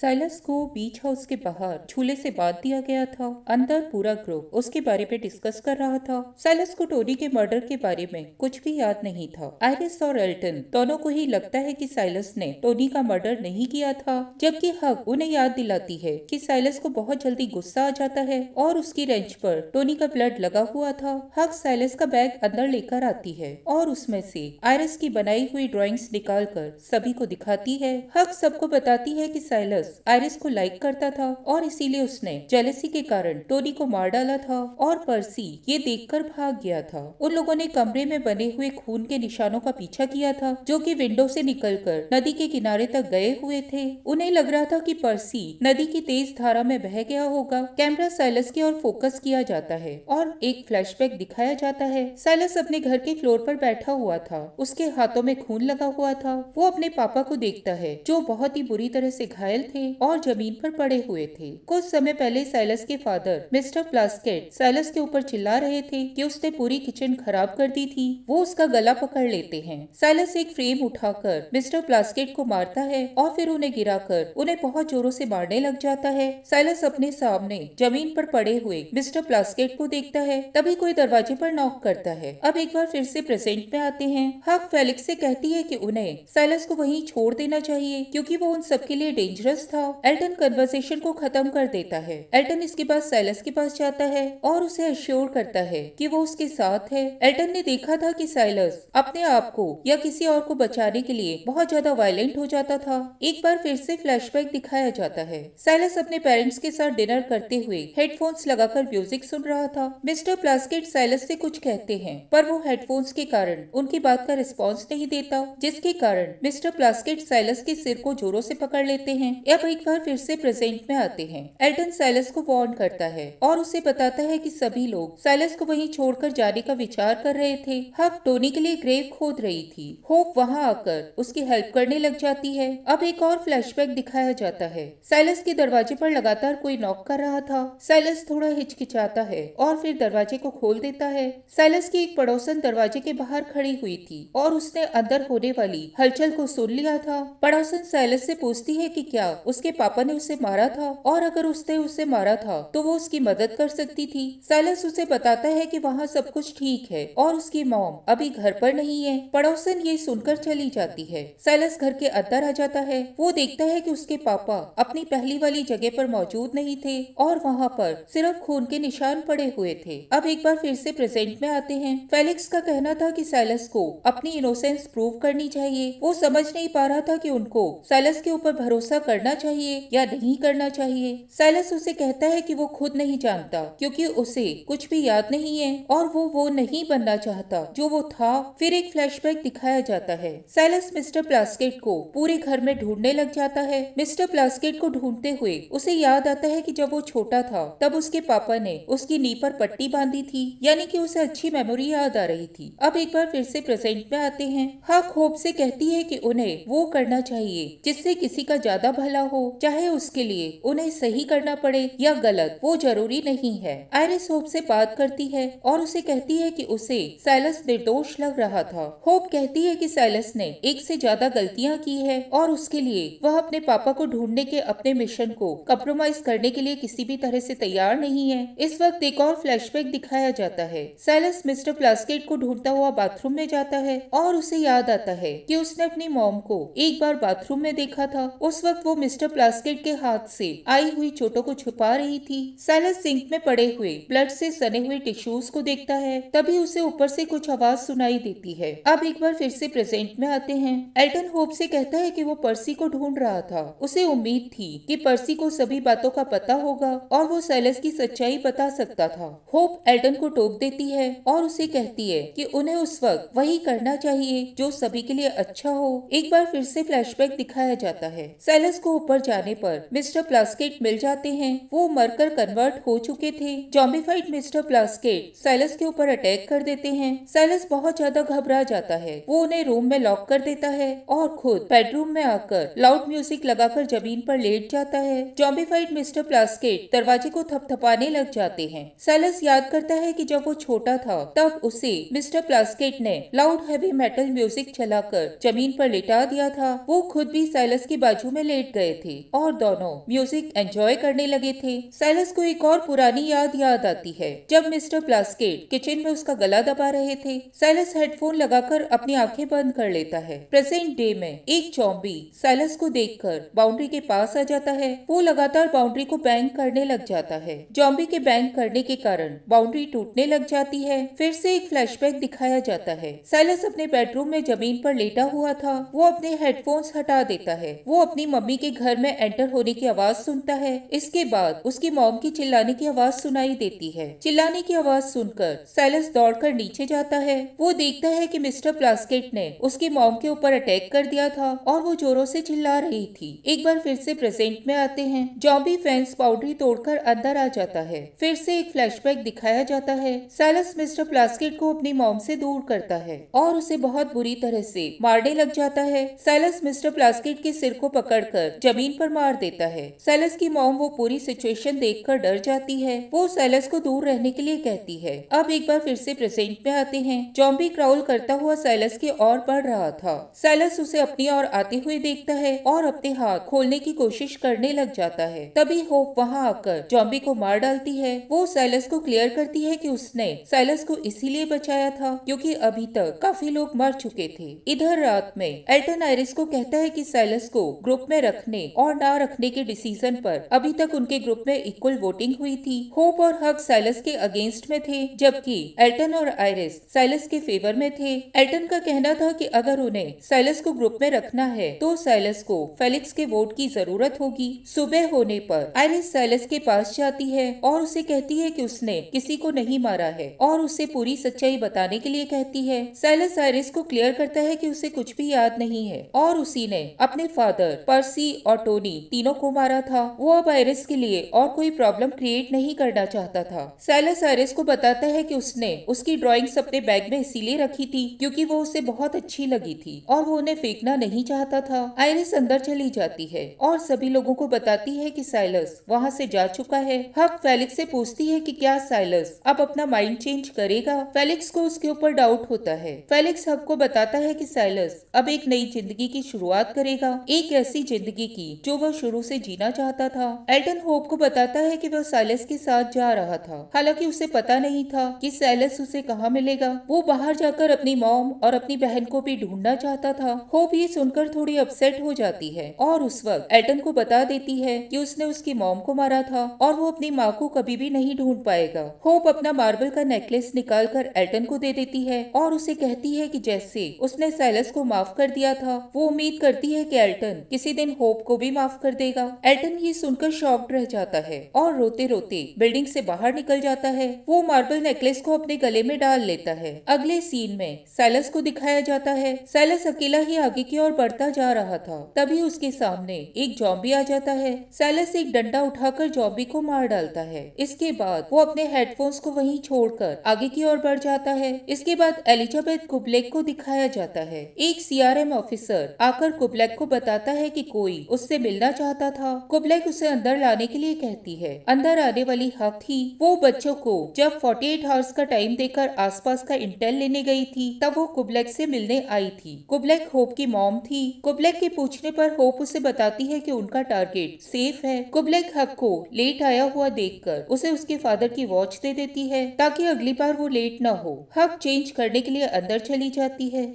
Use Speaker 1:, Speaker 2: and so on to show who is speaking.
Speaker 1: Silas को बीच house के बाहर झूले से बांध दिया गया था। अंदर पूरा ग्रुप उसके बारे में डिस्कस कर रहा था। साइलस को टोनी के मर्डर के बारे में कुछ भी याद नहीं था। आयरिस और एल्टन दोनों को ही लगता है कि साइलस ने टोनी का मर्डर नहीं किया था, जबकि हक उन्हें याद दिलाती है कि साइलस को बहुत जल्दी गुस्सा आ जाता है और उसकी रेंच पर टोनी का ब्लड लगा हुआ था। हक साइलस का बैग अंदर लेकर आती है और उसमें से आयरिस की बनाई हुई ड्राइंग्स निकाल कर सभी को दिखाती है। हक सबको बताती है कि साइलस आयरिस को लाइक करता था और इसीलिए उसने जेलेसी के कारण टोनी को मार डाला था और पर्सी ये देखकर भाग गया था। उन लोगों ने कमरे में बने हुए खून के निशानों का पीछा किया था जो कि विंडो से निकलकर नदी के किनारे तक गए हुए थे। उन्हें लग रहा था कि पर्सी नदी की तेज धारा में बह गया होगा। कैमरा साइलस की ओर फोकस किया जाता है और एक फ्लैशबैक दिखाया जाता है। साइलस अपने घर के फ्लोर पर बैठा हुआ था, उसके हाथों में खून लगा हुआ था। वो अपने पापा को देखता है जो बहुत ही बुरी तरह से घायल थे और जमीन पर पड़े हुए थे। कुछ समय पहले साइलस के फादर मिस्टर प्लास्केट साइलस के ऊपर चिल्ला रहे थे कि उसने पूरी किचन खराब कर दी थी। वो उसका गला पकड़ लेते हैं। साइलस एक फ्रेम उठाकर मिस्टर प्लास्केट को मारता है और फिर उन्हें गिराकर उन्हें बहुत जोरों से मारने लग जाता है। साइलस अपने सामने जमीन पर पड़े हुए मिस्टर प्लास्केट को देखता है। तभी कोई दरवाजे पर नॉक करता है। अब एक बार फिर से प्रेजेंट में आते हैं। हक फेलिक्स से कहती है कि उन्हें साइलस को वहीं छोड़ देना चाहिए क्योंकि वो उन सबके लिए डेंजरस था। एल्टन कन्वर्सेशन को खत्म कर देता है। एल्टन इसके बाद साइलस के पास जाता है और उसे अश्योर करता है कि वो उसके साथ है। एल्टन ने देखा था कि साइलस अपने आप को या किसी और को बचाने के लिए बहुत ज्यादा वायलेंट हो जाता था। एक बार फिर से फ्लैशबैक दिखाया जाता है। साइलस अपने पेरेंट्स के साथ डिनर करते हुए हेडफोन्स लगाकर म्यूजिक सुन रहा था। मिस्टर प्लास्केट साइलस से कुछ कहते हैं पर वो हेडफोन्स के कारण उनकी बात का रिस्पॉन्स नहीं देता, जिसके कारण मिस्टर प्लास्केट साइलस के सिर को जोरों से पकड़ लेते हैं। अब एक बार फिर से प्रेजेंट में आते हैं। एल्टन साइलस को वार्न करता है और उसे बताता है कि सभी लोग साइलस को वहीं छोड़कर जाने का विचार कर रहे थे। हक टोनी के लिए ग्रेव खोद रही थी। होप वहां आकर उसकी हेल्प करने लग जाती है। अब एक और फ्लैशबैक दिखाया जाता है। साइलस के दरवाजे पर लगातार कोई नॉक कर रहा था। साइलस थोड़ा हिचकिचाता है और फिर दरवाजे को खोल देता है। साइलस की एक पड़ोसन दरवाजे के बाहर खड़ी हुई थी और उसने अंदर होने वाली हलचल को सुन लिया था। पड़ोसन साइलस से पूछती है कि क्या उसके पापा ने उसे मारा था और अगर उसने उसे मारा था तो वो उसकी मदद कर सकती थी। साइलस उसे बताता है कि वहाँ सब कुछ ठीक है और उसकी मॉम अभी घर पर नहीं है। पड़ोसन ये सुनकर चली जाती है। साइलस घर के अंदर आ जाता है। वो देखता है कि उसके पापा अपनी पहली वाली जगह पर मौजूद नहीं थे और वहाँ पर सिर्फ खून के निशान पड़े हुए थे। अब एक बार फिर से प्रेजेंट में आते हैं। फेलिक्स का कहना था कि साइलस को अपनी इनोसेंस प्रूव करनी चाहिए। वो समझ नहीं पा रहा था कि उनको साइलस के ऊपर भरोसा करना चाहिए या नहीं करना चाहिए। साइलस उसे कहता है कि वो खुद नहीं जानता क्योंकि उसे कुछ भी याद नहीं है और वो नहीं बनना चाहता जो वो था। फिर एक फ्लैशबैक दिखाया जाता है। साइलस मिस्टर प्लास्केट को पूरे घर में ढूंढने लग जाता है। मिस्टर प्लास्केट को ढूंढते हुए उसे याद आता है कि जब वो छोटा था तब उसके पापा ने उसकी नी पर पट्टी बांधी थी, यानी कि उसे अच्छी मेमोरी याद आ रही थी। अब एक बार फिर से प्रेजेंट में आते हैं। हक होप से कहती है कि उन्हें वो करना चाहिए जिससे किसी का ज्यादा भला हो, चाहे उसके लिए उन्हें सही करना पड़े या गलत, वो जरूरी नहीं है। आयरिस होप से बात करती है और उसे कहती है कि उसे साइलस निर्दोष लग रहा था। होप कहती है कि साइलस ने एक से ज्यादा गलतियां की है और उसके लिए वह अपने पापा को ढूंढने के अपने मिशन को कॉम्प्रोमाइज करने के लिए किसी भी तरह से तैयार नहीं है। इस वक्त एक और फ्लैशबैक दिखाया जाता है। साइलस मिस्टर प्लास्केट को ढूंढता हुआ बाथरूम में जाता है और उसे याद आता है कि उसने अपनी मॉम को एक बार बाथरूम में देखा था। उस वक्त वो मिस्टर प्लास्केट के हाथ से आई हुई चोटों को छुपा रही थी। साइलस सिंक में पड़े हुए ब्लड से सने हुए टिश्यूज को देखता है। तभी उसे ऊपर से कुछ आवाज सुनाई देती है। अब एक बार फिर से प्रेजेंट में आते हैं। एल्टन होप से कहता है कि वो पर्सी को ढूंढ रहा था। उसे उम्मीद थी कि पर्सी को सभी बातों का पता होगा और वो साइलस की सच्चाई बता सकता था। होप एल्टन को टोक देती है और उसे कहती है कि उन्हें उस वक्त वही करना चाहिए जो सभी के लिए अच्छा हो। एक बार फिर से फ्लैशबैक दिखाया जाता है। साइलस को ऊपर जाने पर मिस्टर प्लास्केट मिल जाते हैं। वो मरकर कन्वर्ट हो चुके थे। जॉम्बिफाइड मिस्टर प्लास्केट साइलस के ऊपर अटैक कर देते हैं। साइलस बहुत ज्यादा घबरा जाता है। वो उन्हें रूम में लॉक कर देता है और खुद बेडरूम में आकर लाउड म्यूजिक लगाकर जमीन पर लेट जाता है। जॉम्बिफाइड मिस्टर प्लास्केट दरवाजे को थपथपाने लग जाते हैं। साइलस याद करता है कि जब वो छोटा था तब उसे मिस्टर प्लास्केट ने लाउड हैवी मेटल म्यूजिक चलाकर जमीन पर लिटा दिया था। वो खुद भी साइलस की बाजू में लेट गए गए थे और दोनों म्यूजिक एंजॉय करने लगे थे। साइलस को एक और पुरानी याद आती है जब मिस्टर प्लास्केट किचन में उसका गला दबा रहे थे। साइलस हेडफोन लगाकर अपनी आंखें बंद कर लेता है। प्रेजेंट डे में एक ज़ॉम्बी साइलस को देखकर बाउंड्री के पास आ जाता है। वो लगातार बाउंड्री को बैंग करने लग जाता है। ज़ॉम्बी के बैंग करने के कारण बाउंड्री टूटने लग जाती है। फिर से एक फ्लैशबैक दिखाया जाता है। साइलस अपने बेडरूम में जमीन पर लेटा हुआ था। वो अपने हेडफोन्स हटा देता है। वो अपनी मम्मी के घर में एंटर होने की आवाज सुनता है। इसके बाद उसकी मॉम की चिल्लाने की आवाज सुनाई देती है। चिल्लाने की आवाज सुनकर साइलस दौड़कर नीचे जाता है। वो देखता है कि मिस्टर प्लास्केट ने उसकी मॉम के ऊपर अटैक कर दिया था और वो जोरों से चिल्ला रही थी। एक बार फिर से प्रेजेंट में आते हैं। ज़ॉम्बी फेंस बाउंड्री तोड़कर अंदर आ जाता है। फिर से एक फ्लैशबैक दिखाया जाता है। साइलस मिस्टर प्लास्केट को अपनी मॉम से दूर करता है और उसे बहुत बुरी तरह से मारने लग जाता है। साइलस मिस्टर प्लास्केट के सिर को पकड़कर जमीन पर मार देता है। साइलस की मॉम वो पूरी सिचुएशन देखकर डर जाती है। वो साइलस को दूर रहने के लिए कहती है। अब एक बार फिर से प्रेजेंट में आते हैं। ज़ॉम्बी क्राउल करता हुआ साइलस की ओर बढ़ रहा था। साइलस उसे अपनी ओर आते हुए देखता है और अपने हाथ खोलने की कोशिश करने लग जाता है। तभी होप वहां आकर ज़ॉम्बी को मार डालती है। वो साइलस को क्लियर करती है कि उसने साइलस को इसीलिए बचाया था क्योंकि अभी तक काफी लोग मर चुके थे। इधर रात में एल्टन आयरिस को कहता है कि साइलस को ग्रुप में रखने और ना रखने के डिसीजन पर अभी तक उनके ग्रुप में इक्वल वोटिंग हुई थी। होप और हक साइलस के अगेंस्ट में थे जबकि एल्टन और आयरिस साइलस के फेवर में थे। एल्टन का कहना था कि अगर उन्हें साइलस को ग्रुप में रखना है तो साइलस को फेलिक्स के वोट की जरूरत होगी। सुबह होने पर आयरिस साइलस के पास जाती है और उसे कहती है कि उसने किसी को नहीं मारा है और उसे पूरी सच्चाई बताने के लिए कहती है। साइलस आयरिस को क्लियर करता है कि उसे कुछ भी याद नहीं है और उसी ने अपने फादर पर्सी और टोनी तीनों को मारा था। वो अब आयरिस के लिए और कोई प्रॉब्लम क्रिएट नहीं करना चाहता था। साइलस आयरिस को बताता है कि उसने उसकी ड्राइंग्स अपने बैग में इसीलिए रखी थी क्योंकि वो उसे बहुत अच्छी लगी थी और वो उन्हें फेंकना नहीं चाहता था। आयरिस अंदर चली जाती है और सभी लोगों को बताती है कि साइलस वहाँ से जा चुका है। हक फेलिक्स से पूछती है कि क्या साइलस अब अपना माइंड चेंज करेगा। फेलिक्स को उसके ऊपर डाउट होता है। फेलिक्स हक को बताता है कि साइलस अब एक नई जिंदगी की शुरुआत करेगा, एक ऐसी जिंदगी की जो वह शुरू से जीना चाहता था। एल्टन होप को बताता है कि वह साइलस के साथ जा रहा था। हालांकि उसे पता नहीं था कि साइलस उसे कहाँ मिलेगा। वो बाहर जाकर अपनी मॉम और अपनी बहन को भी ढूंढना चाहता था। होप ये सुनकर थोड़ी अपसेट हो जाती है और उस वक्त एल्टन को बता देती है कि उसने उसकी मॉम को मारा था और वो अपनी माँ को कभी भी नहीं ढूंढ पाएगा। होप अपना मार्बल का नेकलेस निकालकर एल्टन को दे देती है और उसे कहती है कि जैसे उसने साइलस को माफ कर दिया था वो उम्मीद करती है कि एल्टन किसी दिन होप को भी माफ कर देगा। एल्टन ये सुनकर शॉक्ड रह जाता है और रोते रोते बिल्डिंग से बाहर निकल जाता है। वो मार्बल नेकलेस को अपने गले में डाल लेता है। अगले सीन में साइलस को दिखाया जाता है। साइलस अकेला ही आगे की ओर बढ़ता जा रहा था। तभी उसके सामने एक ज़ॉम्बी आ जाता है। साइलस एक डंडा उठाकर ज़ॉम्बी को मार डालता है। इसके बाद वो अपने हेडफोन्स को वहीं छोड़कर आगे की ओर बढ़ जाता है। इसके बाद एलिजाबेथ कुब्लेक को दिखाया जाता है। एक सीआरएम ऑफिसर आकर कुब्लेक को बताता है कि कोई उससे मिलना चाहता था। कुब्लेक उसे अंदर लाने के लिए कहती है। अंदर आने वाली हक थी। वो बच्चों को जब 48 आवर्स का टाइम देकर आसपास का इंटेल लेने गई थी तब वो कुब्लेक से मिलने आई थी। कुब्लेक होप की मॉम थी। कुब्लेक के पूछने पर होप उसे बताती है कि उनका टारगेट सेफ है। कुब्लेक हक को लेट आया हुआ देखकर उसे उसके फादर की वॉच दे देती है ताकि अगली बार वो लेट ना हो। हक चेंज करने के लिए अंदर चली जाती है।